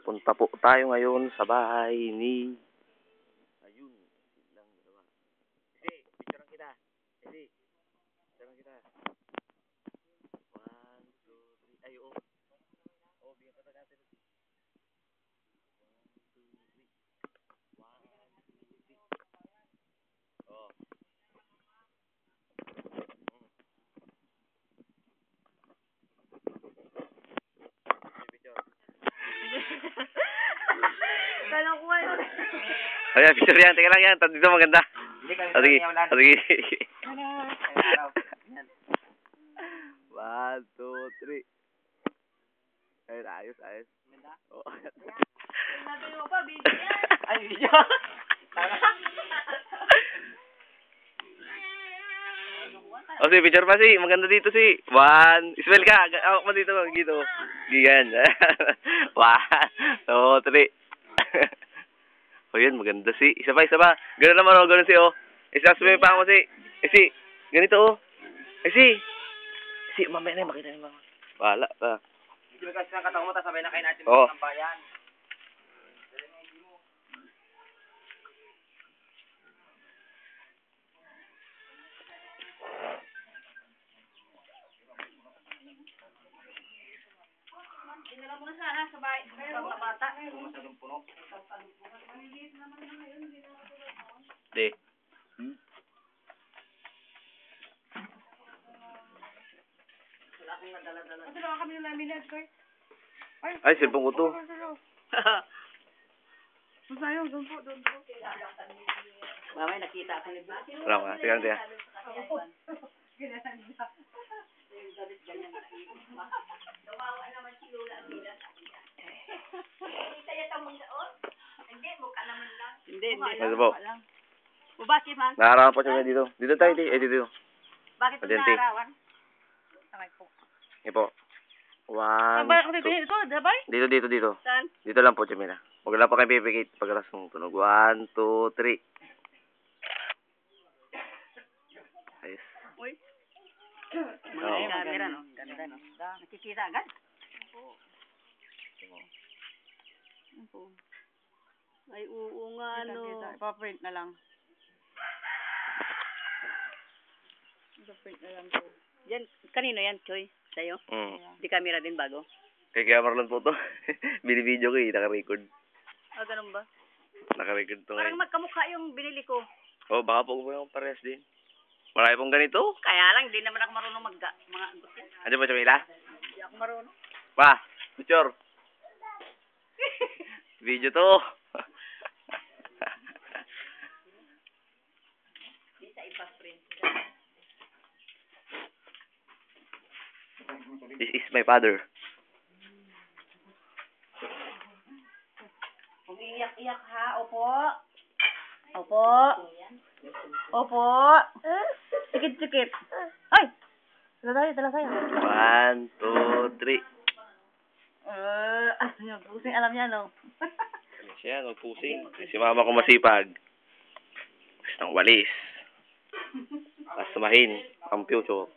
Punta po tayo ngayon sa bahay ni... Ayun. Lang dalawa. Isi, picturean kita. Isi, picturean kita. 1, 2, 3. Ay, oo. Oo, bigyan ka na natin. 1, 2, 3. 1, 2, 3. Oo. Kala ko ano. Ayan, picture yan. Teka lang yan. Dito maganda. Hindi kami Sige. Sige. araw. 1, 2, 3. Ayun, ayos, ayos. Ganda? Oo. Sabi mo pa, video yan. Ay, video. O, si picture pa si. Maganda dito si. 1. Smell ka. Awak mo dito. Dito. Gigan. 1, 2, 3. O yun, maganda si. Isa pa, isa pa. Ganun naman o. Ganun si o. Isa smell pa ako si. Si. Ganito o. Si. Si. Mamaya na makita niyo mga. Wala pa. Hindi kasi ng katang mo, sabay na kayo natin Oo. ng bayan. Dinala mo na sana sa bahay. Sa bata. Masyadong puno. Di. Wala akong nadala-dala. Kasi lang kami ng laminate, Kurt. Ay, cellphone ko to. Masayo, doon po. Mamay, nakita ako ni Black. Wala ka. Tingnan, tingnan. Kawawa naman si Lola nila. Kaya tamang daon? Hindi, mukha naman lang. Hindi. Ito po. O bakit, man? Nakarawan po siya dito. Dito tayo, dito. Bakit ito Adyente. naarawan? Sabay po. Ito po. 1, Sabay, ito, sabay? Dito. Saan? Dito lang po, Jamila. Huwag lang po kayo pipikit pagkalas ng tunog. 1, 2, 3. Ayos. Uy. Oo. Mga camera, no? Ganda, no? Nakikita agad? Opo. Ay, oo nga, no. Ipaprint na lang. Ipaprint na lang po. Yan, kanino yan, Choy? Sa'yo? Di camera din bago? Kay camera lang po to. Binibideo ko eh. Naka-record. Ah, ganun ba? Naka-record to Parang ngayon. magkamukha yung binili ko. Oh, baka po yung parehas din. Marami pong ganito. Kaya lang, di naman ako marunong mga agot yan. Ano ba, Jamila? Di ako marunong. Pa, picture. Video to. Di sa ipa-print. This is my father. Huwag iyak-iyak ha, opo. Opo. Opo. Sikit-sikit. Ay! Dala tayo. 1, 2, 3. Yung pusing alam niya, no? Ano siya, magpusing. Si mama ko masipag. Gusto ng walis. Pasumahin. Ang future.